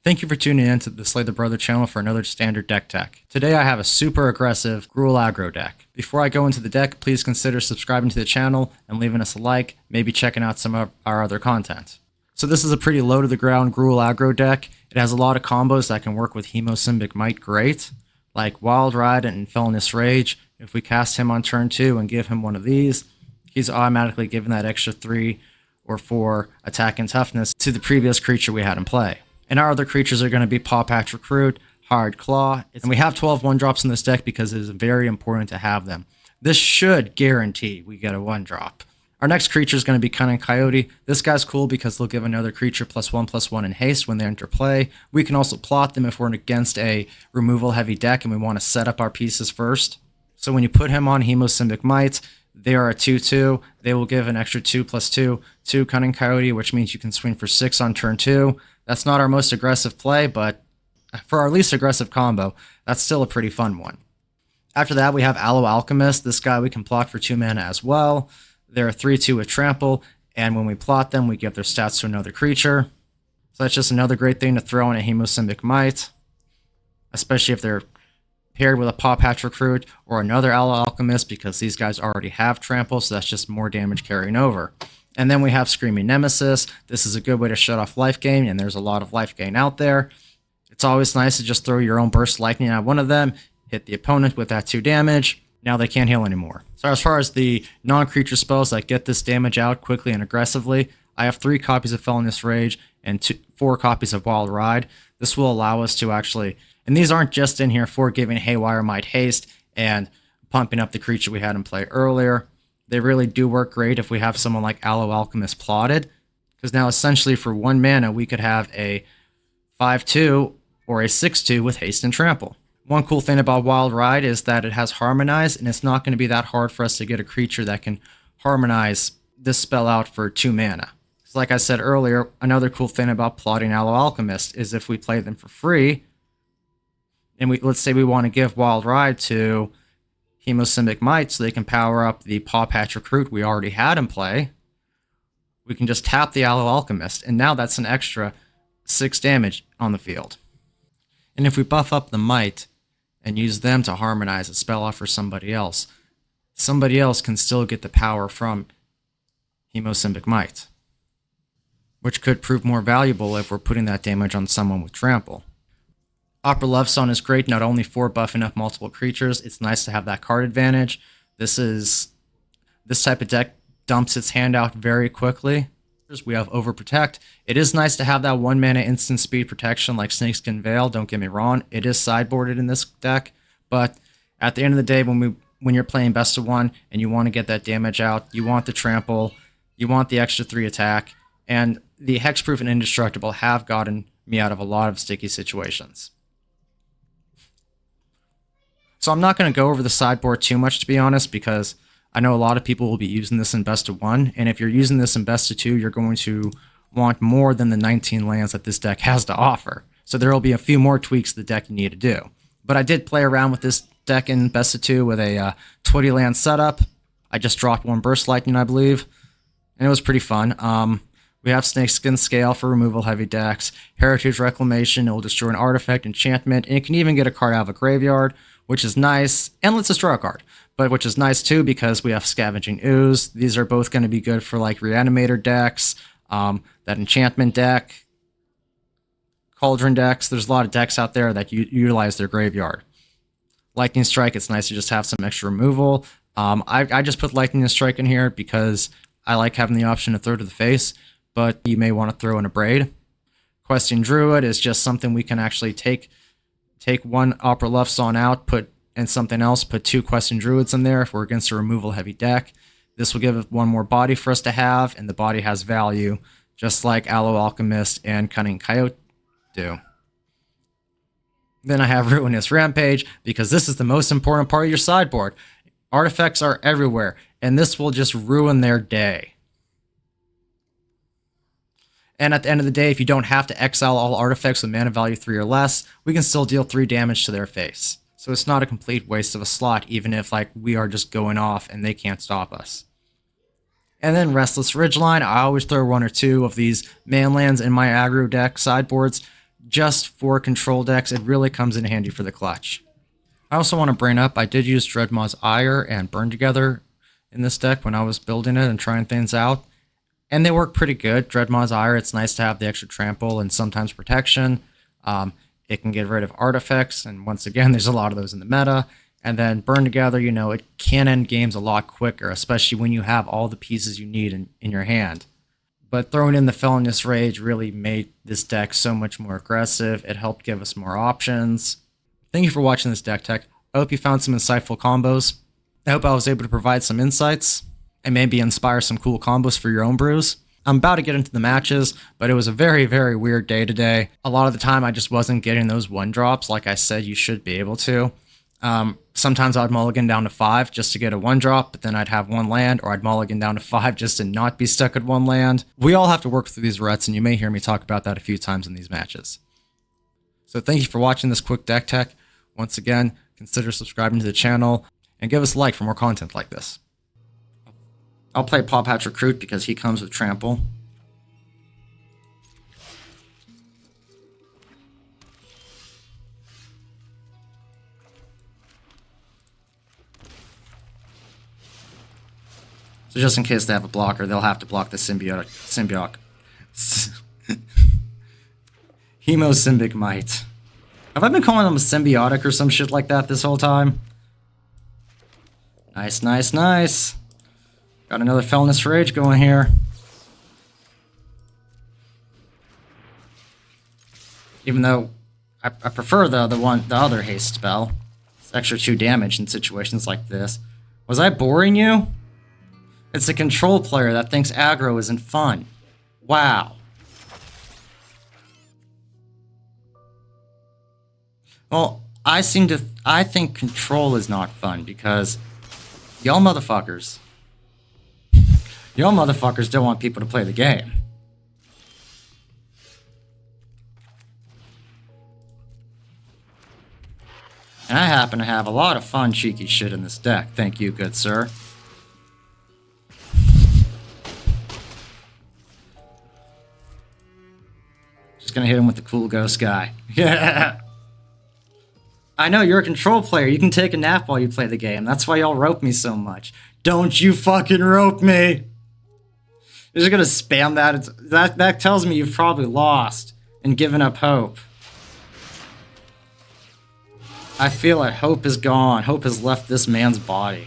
Thank you for tuning in to the Slay the Brother channel for another standard deck tech. Today I have a super aggressive Gruul Aggro deck. Before I go into the deck, please consider subscribing to the channel and leaving us a like, maybe checking out some of our other content. So this is a pretty low to the ground Gruul Aggro deck. It has a lot of combos that can work with Hemosymbic Might great, like Wild Ride and Felonious Rage. If we cast him on turn 2 and give him one of these, he's automatically given that extra 3 or 4 attack and toughness to the previous creature we had in play. And our other creatures are going to be Paw Patch Recruit, Hard Claw, and we have 12 1-drops in this deck because it is very important to have them. This should guarantee we get a 1-drop. Our next creature is going to be Cunning Coyote. This guy's cool because they'll give another creature +1/+1 in haste when they enter play. We can also plot them if we're against a removal heavy deck and we want to set up our pieces first. So when you put him on Hemosymbic Might, they are a 2/2. They will give an extra 2/2 to Cunning Coyote, which means you can swing for 6 on turn 2. That's not our most aggressive play, but for our least aggressive combo, that's still a pretty fun one. After that, we have Aloe Alchemist. This guy we can plot for 2 mana as well. They're a 3/2 with Trample, and when we plot them, we give their stats to another creature. So that's just another great thing to throw in a Hemosymbic Might, especially if they're paired with a Paw Patch Recruit or another Aloe Alchemist, because these guys already have Trample, so that's just more damage carrying over. And then we have Screaming Nemesis. This is a good way to shut off life gain, and there's a lot of life gain out there. It's always nice to just throw your own Burst Lightning at one of them, hit the opponent with that 2 damage. Now they can't heal anymore. So as far as the non-creature spells that get this damage out quickly and aggressively, I have 3 copies of Felonious Rage and 4 copies of Wild Ride. This will allow us to actually, and these aren't just in here for giving Haywire Might haste and pumping up the creature we had in play earlier. They really do work great if we have someone like Aloe Alchemist plotted, because now essentially for 1 mana we could have a 5/2 or a 6/2 with haste and trample. One cool thing about Wild Ride is that it has Harmonize, and it's not going to be that hard for us to get a creature that can harmonize this spell out for 2 mana. So like I said earlier, another cool thing about plotting Aloe Alchemist is if we play them for free, and let's say we want to give Wild Ride to Hemosymbic Might so they can power up the Paw Patch Recruit we already had in play, we can just tap the Aloe Alchemist, and now that's an extra 6 damage on the field. And if we buff up the Might and use them to harmonize a spell off for somebody else can still get the power from Hemosymbic Might, which could prove more valuable if we're putting that damage on someone with Trample. Opera Love Song is great not only for buffing up multiple creatures, it's nice to have that card advantage. This type of deck dumps its hand out very quickly. We have Overprotect. It is nice to have that 1 mana instant speed protection like Snakeskin Veil, don't get me wrong. It is sideboarded in this deck, but at the end of the day, when you're playing best of 1 and you want to get that damage out, you want the Trample, you want the extra 3 attack, and the Hexproof and Indestructible have gotten me out of a lot of sticky situations. So I'm not going to go over the sideboard too much, to be honest, because I know a lot of people will be using this in best of 1, and if you're using this in best of 2, you're going to want more than the 19 lands that this deck has to offer. So there will be a few more tweaks to the deck you need to do. But I did play around with this deck in best of 2 with a 20 land setup. I just dropped 1 Burst Lightning, I believe, and it was pretty fun. We have Snakeskin Scale for removal heavy decks, Heritage Reclamation, it will destroy an artifact, enchantment, and it can even get a card out of a graveyard, which is nice, and let's destroy a card, but which is nice too because we have Scavenging Ooze. These are both going to be good for like Reanimator decks, that enchantment deck, Cauldron decks. There's a lot of decks out there that utilize their graveyard. Lightning Strike, it's nice to just have some extra removal. I just put Lightning Strike in here because I like having the option to throw to the face, but you may want to throw in a Braid. Questing Druid is just something we can actually take 1 Opera Love Song out, put in something else, put 2 Questing Druids in there if we're against a removal heavy deck. This will give it 1 more body for us to have, and the body has value, just like Aloe Alchemist and Cunning Coyote do. Then I have Ruinous Rampage, because this is the most important part of your sideboard. Artifacts are everywhere, and this will just ruin their day. And at the end of the day, if you don't have to exile all artifacts with mana value 3 or less, we can still deal 3 damage to their face. So it's not a complete waste of a slot, even if like we are just going off and they can't stop us. And then Restless Ridgeline, I always throw 1 or 2 of these manlands in my aggro deck sideboards, just for control decks, it really comes in handy for the clutch. I also want to bring up, I did use Dreadmaw's Ire and Burn Together in this deck when I was building it and trying things out. And they work pretty good. Dreadmaw's Ire, it's nice to have the extra trample and sometimes protection. It can get rid of artifacts, and once again, there's a lot of those in the meta. And then Burn Together, you know, it can end games a lot quicker, especially when you have all the pieces you need in your hand. But throwing in the Felonious Rage really made this deck so much more aggressive. It helped give us more options. Thank you for watching this deck tech. I hope you found some insightful combos. I hope I was able to provide some insights and maybe inspire some cool combos for your own brews. I'm about to get into the matches, but it was a very, very weird day today. A lot of the time, I just wasn't getting those 1-drops like I said you should be able to. Sometimes I'd mulligan down to 5 just to get a 1-drop, but then I'd have 1 land, or I'd mulligan down to 5 just to not be stuck at 1 land. We all have to work through these ruts, and you may hear me talk about that a few times in these matches. So thank you for watching this quick deck tech. Once again, consider subscribing to the channel, and give us a like for more content like this. I'll play Pop Hatch Recruit because he comes with Trample. So just in case they have a blocker, they'll have to block the Symbiotic. Hemosymbic Might. Have I been calling them a Symbiotic or some shit like that this whole time? Nice, nice, nice. Got another Felonious Rage going here. Even though I prefer the other haste spell. It's extra 2 damage in situations like this. Was I boring you? It's a control player that thinks aggro isn't fun. Wow. Well, I think control is not fun because y'all motherfuckers don't want people to play the game. And I happen to have a lot of fun, cheeky shit in this deck. Thank you, good sir. Just gonna hit him with the cool ghost guy. Yeah. I know, you're a control player. You can take a nap while you play the game. That's why y'all rope me so much. Don't you fucking rope me! You're just gonna spam that. That tells me you've probably lost and given up hope. I feel like hope is gone. Hope has left this man's body.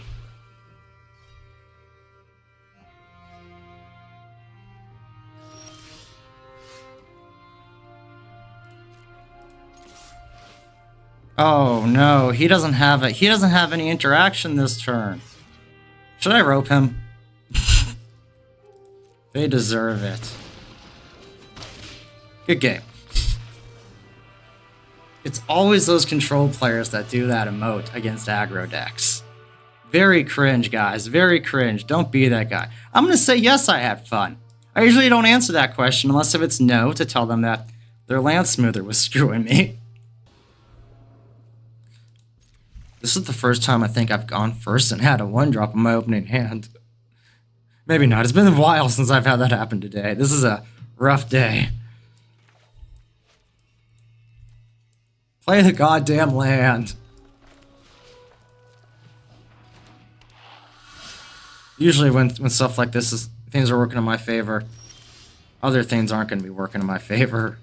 Oh no, he doesn't have it. He doesn't have any interaction this turn. Should I rope him? They deserve it. Good game. It's always those control players that do that emote against aggro decks. Very cringe, guys. Very cringe. Don't be that guy. I'm gonna say yes, I had fun. I usually don't answer that question unless if it's no, to tell them that their land smoother was screwing me. This is the first time I think I've gone first and had a 1-drop in my opening hand. Maybe not. It's been a while since I've had that happen today. This is a rough day. Play the goddamn land. Usually when stuff like this is, things are working in my favor, other things aren't going to be working in my favor.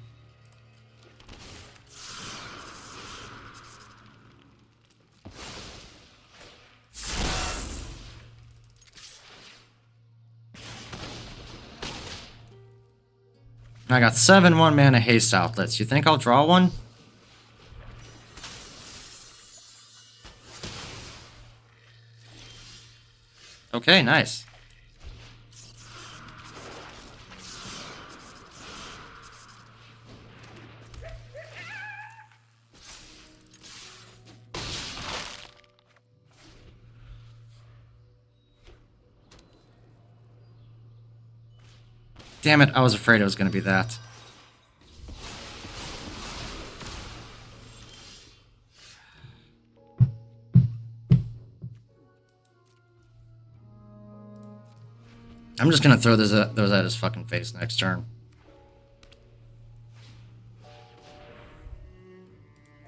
I got 7 1-mana haste outlets. You think I'll draw one? Okay, nice. Damn it, I was afraid it was going to be that. I'm just going to throw those at his fucking face next turn.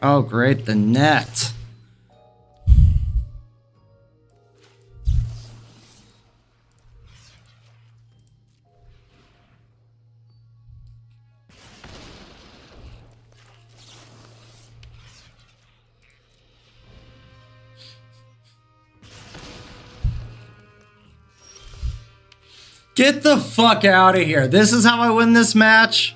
Oh, great, the net. Get the fuck out of here. This is how I win this match?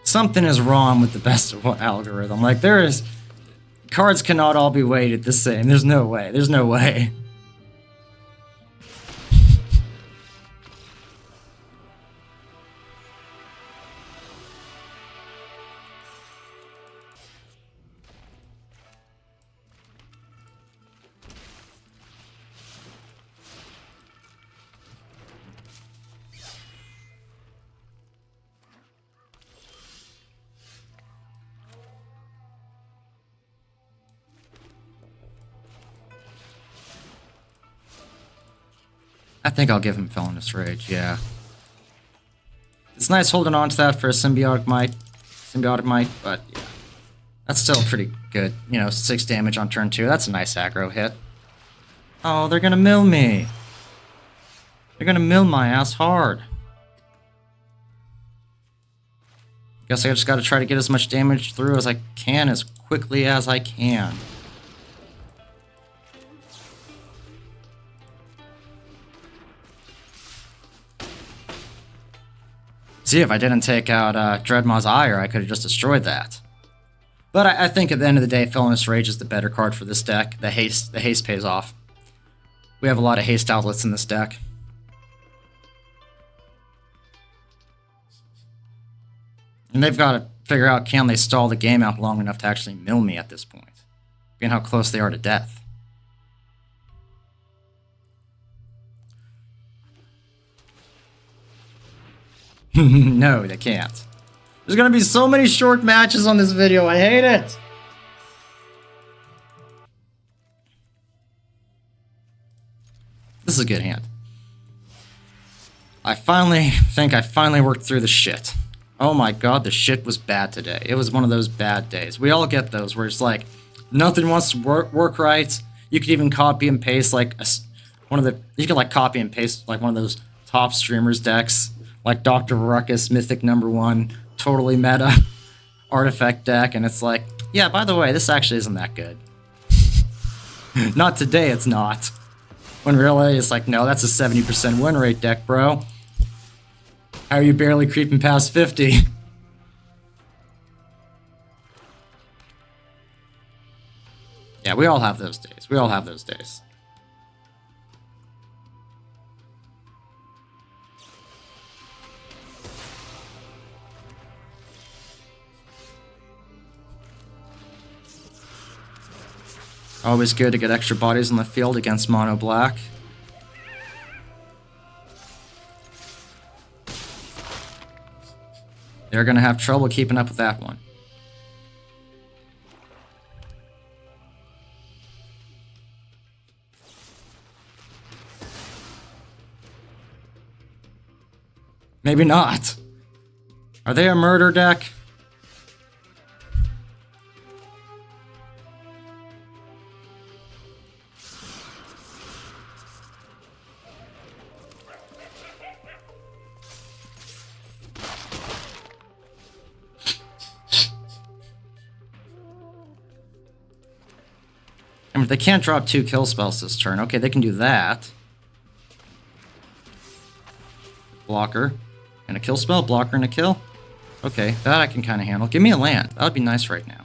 Something is wrong with the best of what algorithm. Like, there is... Cards cannot all be weighted the same. There's no way. There's no way. I think I'll give him Felonious Rage, yeah. It's nice holding on to that for a Symbiotic Might, but yeah. That's still pretty good. You know, 6 damage on turn 2. That's a nice aggro hit. Oh, they're gonna mill me. They're gonna mill my ass hard. Guess I just gotta try to get as much damage through as I can as quickly as I can. See, if I didn't take out Dreadmaw's Ire, I could have just destroyed that. But I think at the end of the day, Felonious Rage is the better card for this deck. The haste pays off. We have a lot of haste outlets in this deck. And they've got to figure out, can they stall the game out long enough to actually mill me at this point? Being how close they are to death. No, they can't. There's gonna be so many short matches on this video, I hate it! This is a good hand. I think I finally worked through the shit. Oh my god, the shit was bad today. It was one of those bad days. We all get those, where it's like, nothing wants to work right. You could even copy and paste like you could like copy and paste like one of those top streamers decks. Like Dr. Ruckus, Mythic #1, totally meta artifact deck, and it's like, yeah, by the way, this actually isn't that good. Not today, it's not. When really, it's like, no, that's a 70% win rate deck, bro. How are you barely creeping past 50? Yeah, we all have those days. We all have those days. Always good to get extra bodies on the field against mono black. They're going to have trouble keeping up with that one. Maybe not. Are they a murder deck? I mean, they can't drop 2 kill spells this turn. Okay, they can do that. Blocker. And a kill spell, blocker and a kill. Okay, that I can kind of handle. Give me a land. That would be nice right now.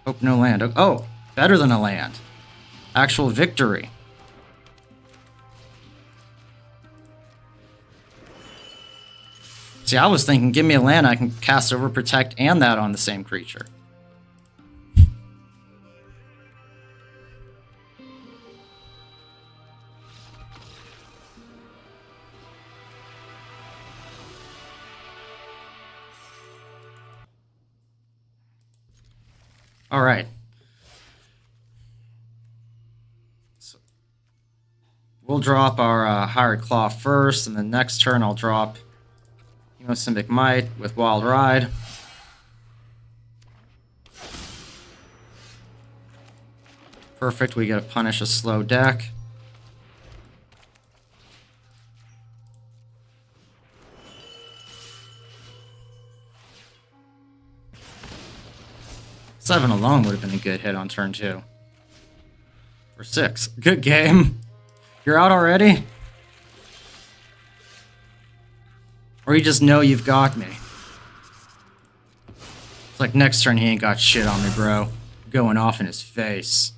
Hope no land. Oh, better than a land. Actual victory. See, I was thinking, give me a land, I can cast Overprotect and that on the same creature. All right. We'll drop our Hired Claw first, and then next turn I'll drop Hemosymbic Might with Wild Ride. Perfect, we get to punish a slow deck. Seven alone would have been a good hit on turn 2. For 6. Good game. You're out already? Or you just know you've got me? It's like next turn he ain't got shit on me, bro. Going off in his face.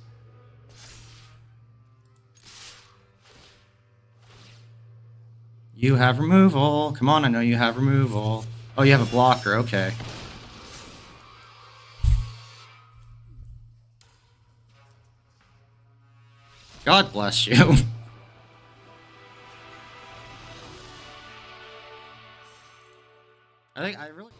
You have removal. Come on, I know you have removal. Oh, you have a blocker. Okay. God bless you. I think I really...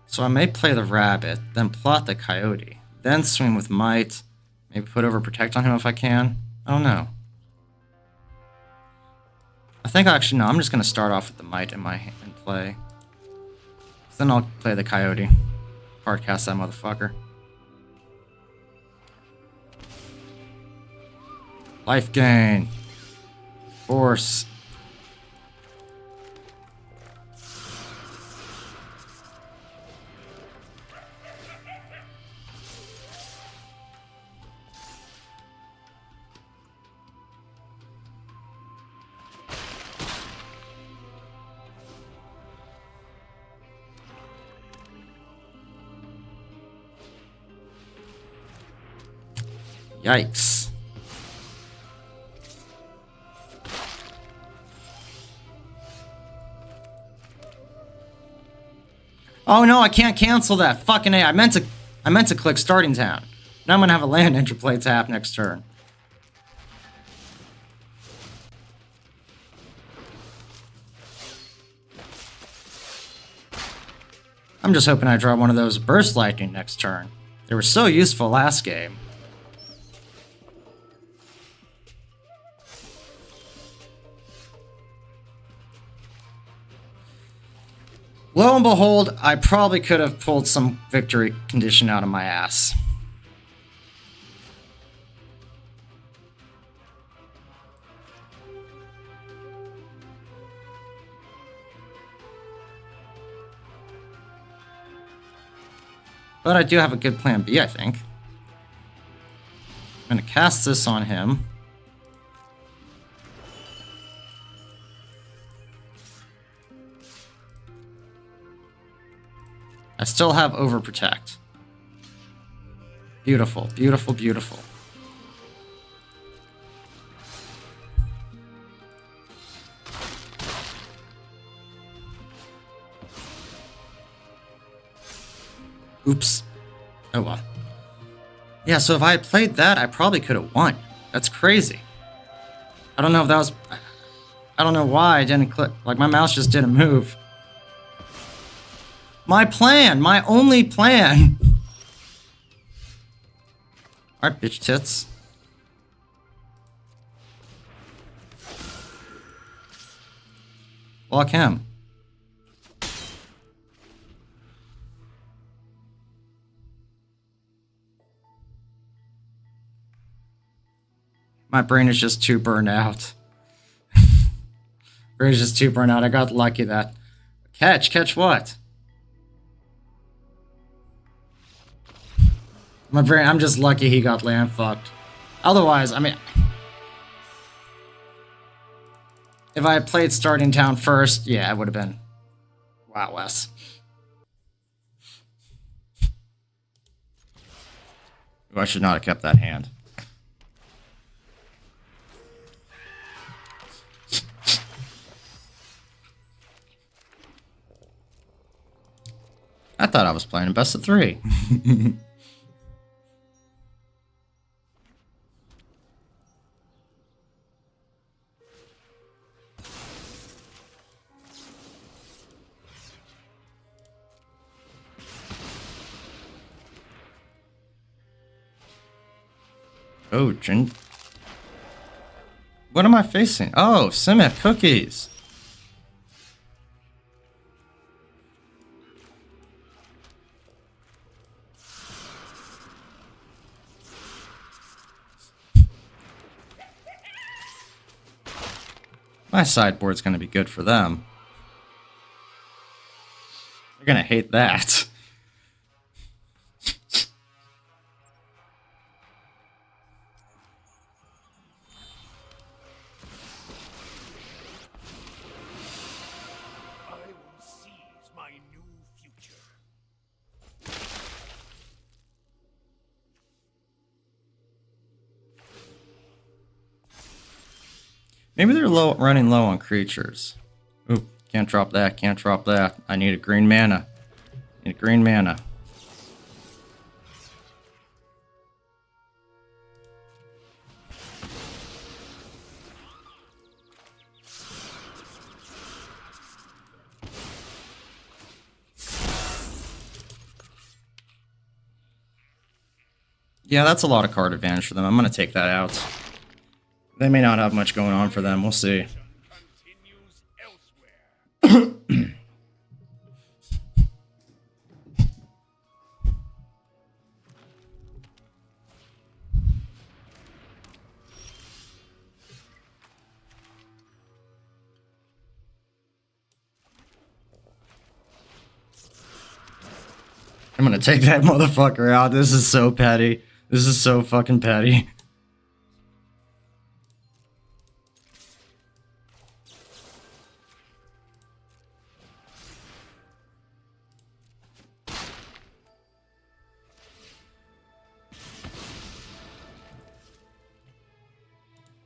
So I may play the rabbit, then plot the coyote, then swing with might, maybe put over protect on him if I can. I don't know. I think actually no, I'm just gonna start off with the might in my hand and play. Then I'll play the coyote. Hard cast that motherfucker. Life gain. Force. Yikes. Oh no, I can't cancel that. Fucking A. I meant to click starting town. Now I'm gonna have a land interplay tap next turn. I'm just hoping I draw one of those burst lightning next turn. They were so useful last game. Lo and behold, I probably could have pulled some victory condition out of my ass. But I do have a good plan B, I think. I'm going to cast this on him. I still have Overprotect. Beautiful, beautiful, beautiful. Oops. Oh well. Yeah, so if I had played that, I probably could have won. That's crazy. I don't know if that was... I don't know why I didn't click. Like, my mouse just didn't move. My plan! My only plan! Alright, bitch tits. Block him. My brain is just too burned out. Brain is just too burned out. I got lucky that... Catch what? My brain, I'm just lucky he got land fucked. Otherwise, I mean... If I had played starting town first, yeah, it would have been... Wow, Wes. Ooh, I should not have kept that hand. I thought I was playing a best of 3. Oh, what am I facing? Oh, Simic cookies. My sideboard's going to be good for them. They're going to hate that. I will seize my new future. Maybe they're running low on creatures. Ooh, can't drop that, can't drop that. I need a green mana. Need a green mana. Yeah, that's a lot of card advantage for them. I'm going to take that out. They may not have much going on for them. We'll see. I'm gonna take that motherfucker out. This is so petty. This is so fucking petty.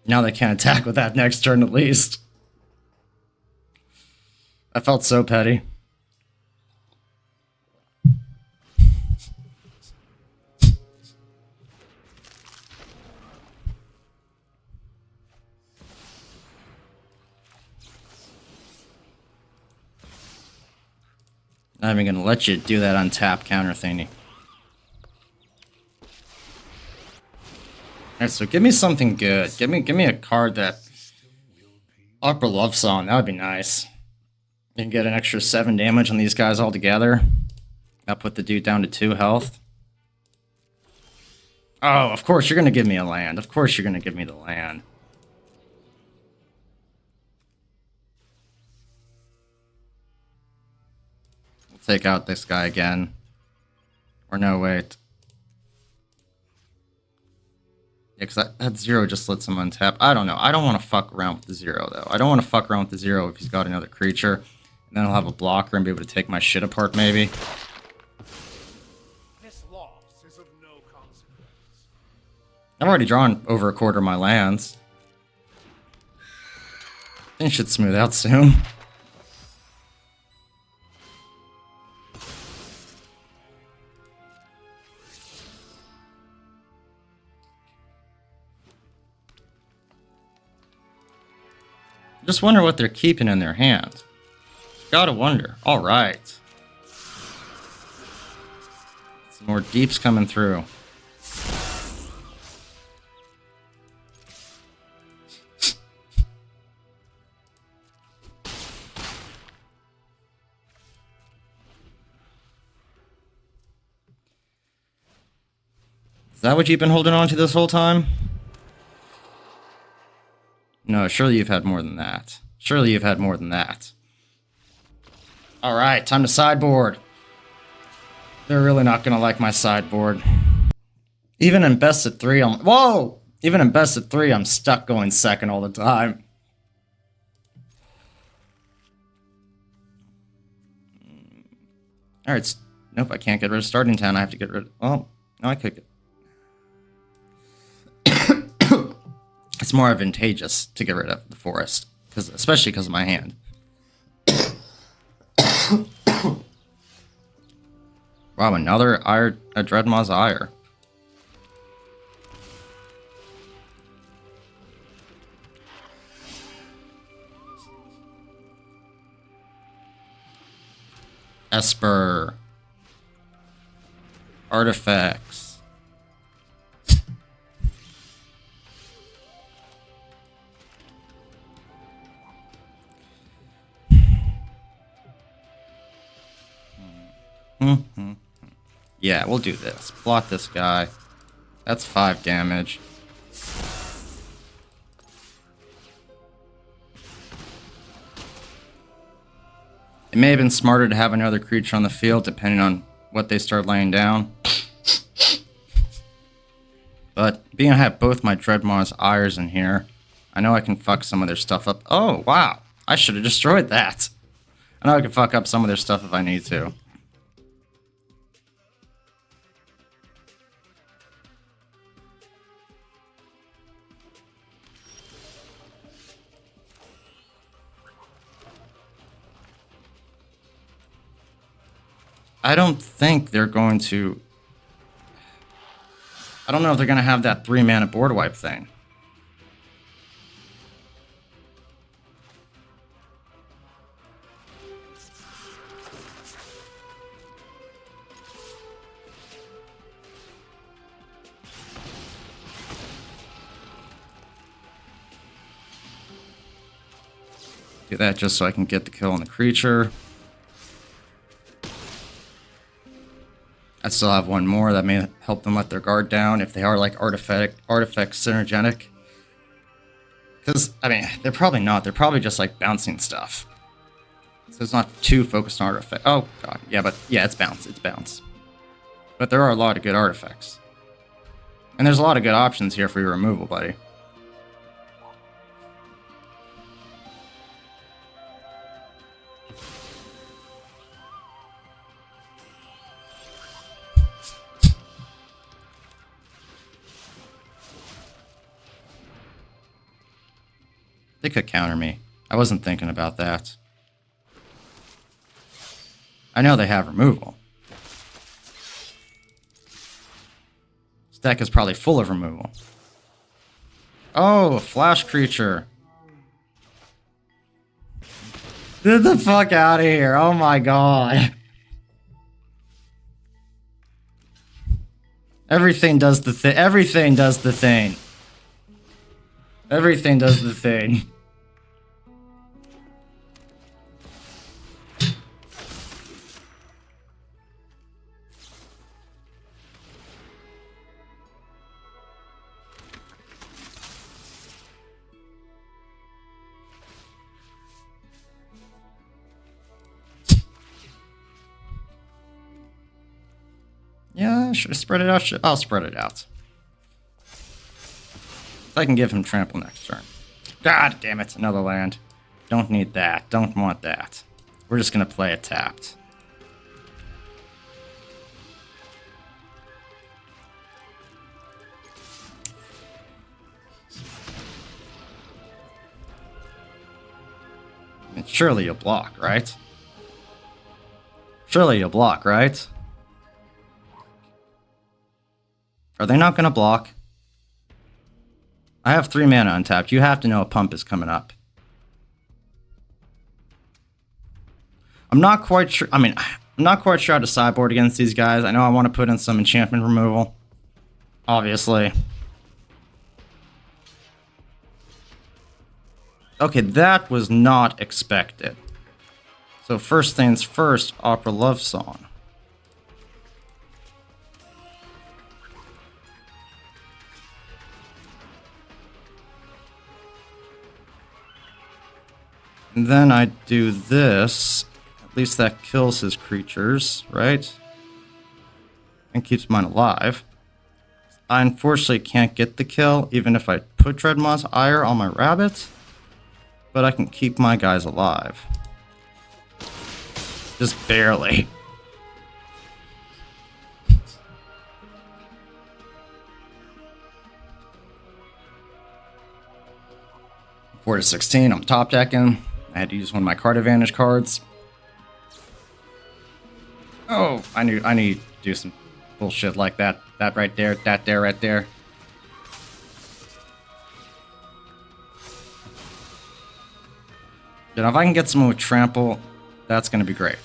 Now they can't attack with that next turn at least. I felt so petty. Not even gonna let you do that untap counter thingy. Alright, so give me something good. Give me a card that Upper Love Song. That would be nice. You can get an extra 7 damage on these guys all together. That put the dude down to 2 health. Oh, of course you're gonna give me a land. Of course you're gonna give me the land. We'll take out this guy again. Or no, wait. Yeah, because that 0 just lets him untap. I don't know. I don't want to fuck around with the 0, though. I don't want to fuck around with the 0 if he's got another creature. And then I'll have a blocker and be able to take my shit apart, maybe. This loss is of no consequence. I've already drawn over a quarter of my lands. Things should smooth out soon. Just wonder what they're keeping in their hand. Gotta wonder. Alright. Some more deeps coming through. Is that what you've been holding on to this whole time? No, surely you've had more than that. Surely you've had more than that. Alright, time to sideboard. They're really not gonna like my sideboard. Even in best of 3, whoa! Even in best of 3, I'm stuck going second all the time. Alright, nope, I can't get rid of starting town. I have to get rid of... Well, no, I could get... It's more advantageous to get rid of the forest, especially because of my hand. Wow, another a Dreadmaw's Ire. Esper. Artifacts. Yeah, we'll do this. Blot this guy. That's 5 damage. It may have been smarter to have another creature on the field, depending on what they start laying down. But being I have both my Dreadmaw's Ires in here, I know I can fuck some of their stuff up. Oh, wow. I should have destroyed that. I know I can fuck up some of their stuff if I need to. I don't think they're going to... I don't know if they're going to have that 3-mana board wipe thing. Do that just so I can get the kill on the creature. I still have one more that may help them let their guard down if they are like artifact synergetic. Because, I mean, they're probably not. They're probably just like bouncing stuff. So it's not too focused on artifact. Oh, God. Yeah, but yeah, it's bounce. It's bounce. But there are a lot of good artifacts. And there's a lot of good options here for your removal, buddy. They could counter me. I wasn't thinking about that. I know they have removal. This deck is probably full of removal. Oh, a flash creature. Get the fuck out of here. Oh my god. Everything does the thing. Everything does the thing. Everything does the thing. Yeah, should I spread it out? I'll spread it out. I can give him trample next turn. God damn it, another land. Don't need that. Don't want that. We're just gonna play it tapped. I mean, surely you'll block, right? Surely you'll block, right? Are they not gonna block? I have 3 mana untapped. You have to know a pump is coming up. I'm not quite sure. I mean, I'm not quite sure how to sideboard against these guys. I know I want to put in some enchantment removal. Obviously. Okay, that was not expected. So first things first, Opera Love Song. And then I do this. At least that kills his creatures, right? And keeps mine alive. I unfortunately can't get the kill, even if I put Dreadmaw's Ire on my rabbit. But I can keep my guys alive. Just barely. Four to 16, I'm top decking. I had to use one of my card advantage cards. Oh, I need to do some bullshit like that. That right there, right there. You know, if I can get someone with trample, that's gonna be great.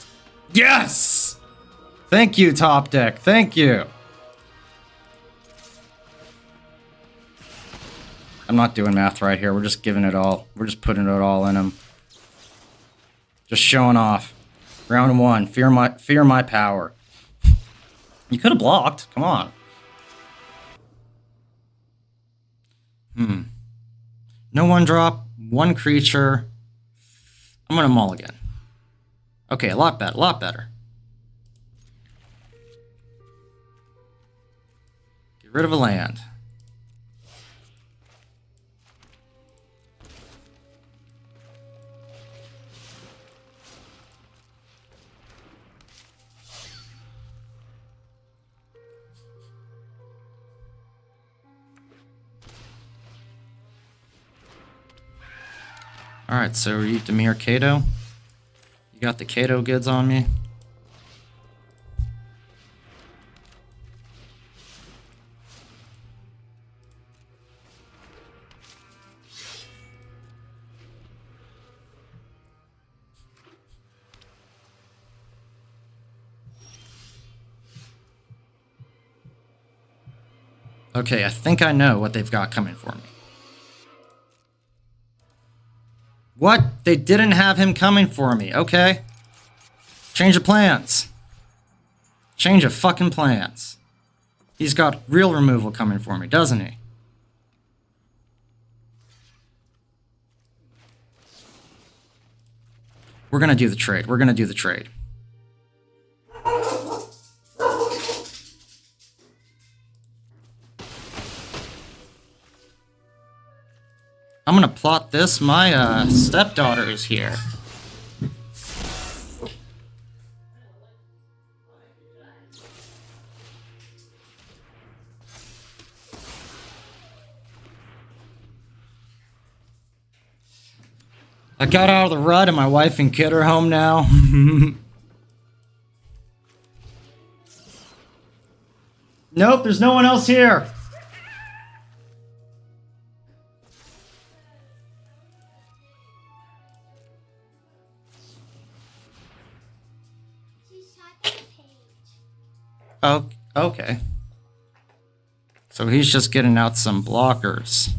Yes! Thank you, top deck. Thank you. I'm not doing math right here. We're just giving it all. We're just putting it all in him. Just showing off. Round 1. Fear my power. You could have blocked. Come on. No one drop, one creature. I'm gonna mulligan. Okay, a lot better, a lot better. Get rid of a land. Alright, so you Demir Kato? You got the Kato goods on me? Okay, I think I know what they've got coming for me. What? They didn't have him coming for me. Okay. Change of plans. Change of fucking plans. He's got real removal coming for me, doesn't he? We're gonna do the trade. We're gonna do the trade. I'm gonna plot this. My stepdaughter is here. I got out of the rut and my wife and kid are home now. Nope, there's no one else here. Oh, okay. So he's just getting out some blockers.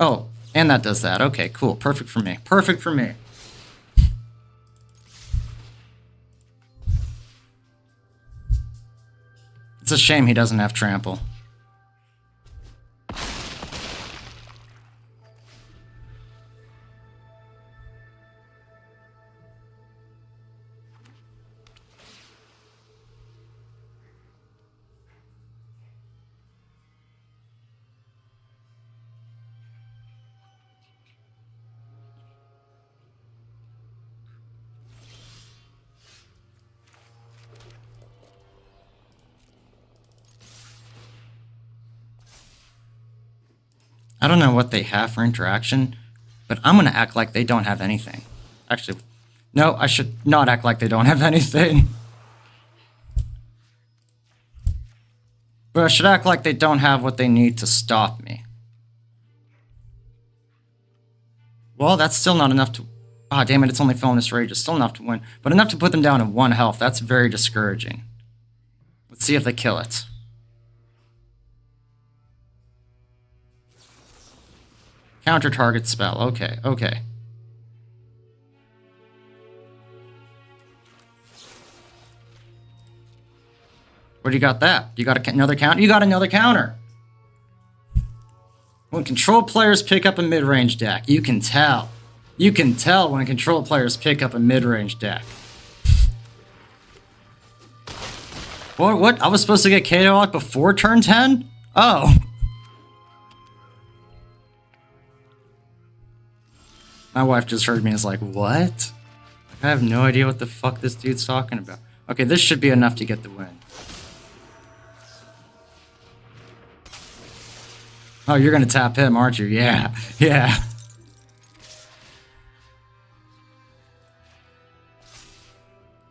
Oh, and that does that. Okay, cool. Perfect for me. Perfect for me. It's a shame he doesn't have trample. I don't know what they have for interaction, but I'm going to act like they don't have anything. Actually, no, I should not act like they don't have anything. But I should act like they don't have what they need to stop me. Well, that's still not enough to... Ah, damn it, it's only Felonious Rage. It's still enough to win, but enough to put them down to 1 health. That's very discouraging. Let's see if they kill it. Counter target spell. Okay, okay. What do you got that? You got another counter? You got another counter! When control players pick up a mid-range deck, you can tell. You can tell when control players pick up a mid-range deck. What? I was supposed to get Kato lock before turn 10? Oh. My wife just heard me and is like, what? I have no idea what the fuck this dude's talking about. Okay, this should be enough to get the win. Oh, you're gonna tap him, aren't you? Yeah, yeah.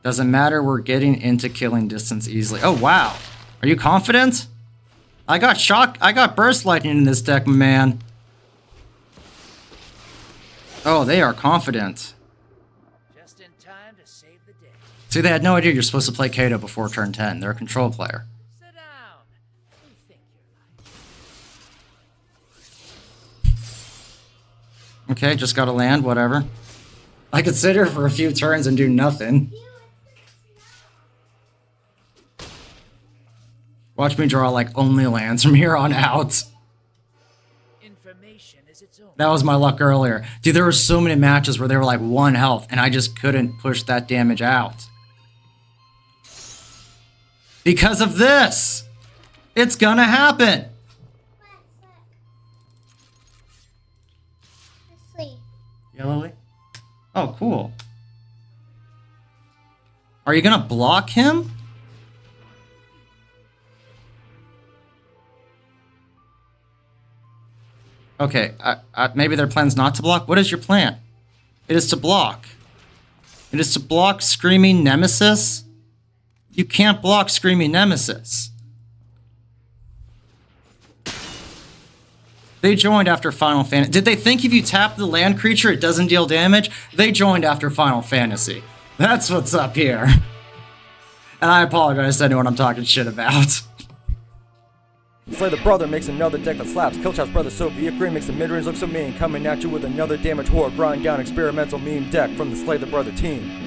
Doesn't matter, we're getting into killing distance easily. Oh, wow. Are you confident? I got burst lightning in this deck, man. Oh, they are confident. Just in time to save the day. See, they had no idea you're supposed to play Kato before turn 10. They're a control player. Sit down. Rethink your life. Okay, just gotta land, whatever. I could sit here for a few turns and do nothing. Watch me draw like only lands from here on out. Information is its own. That was my luck earlier. Dude, there were so many matches where they were like 1 health, and I just couldn't push that damage out. Because of this! It's gonna happen! Yeah, Lily? Oh, cool. Are you gonna block him? Okay, maybe their plan's not to block? What is your plan? It is to block. It is to block Screaming Nemesis? You can't block Screaming Nemesis. They joined after Final Fantasy. Did they think if you tap the land creature it doesn't deal damage? They joined after Final Fantasy. That's what's up here. And I apologize to anyone I'm talking shit about. Slay the Brother makes another deck that slaps. Killshot's brother Soviet Green makes the mid-range look so mean. Coming at you with another damage whore. Grind down experimental meme deck from the Slay the Brother team.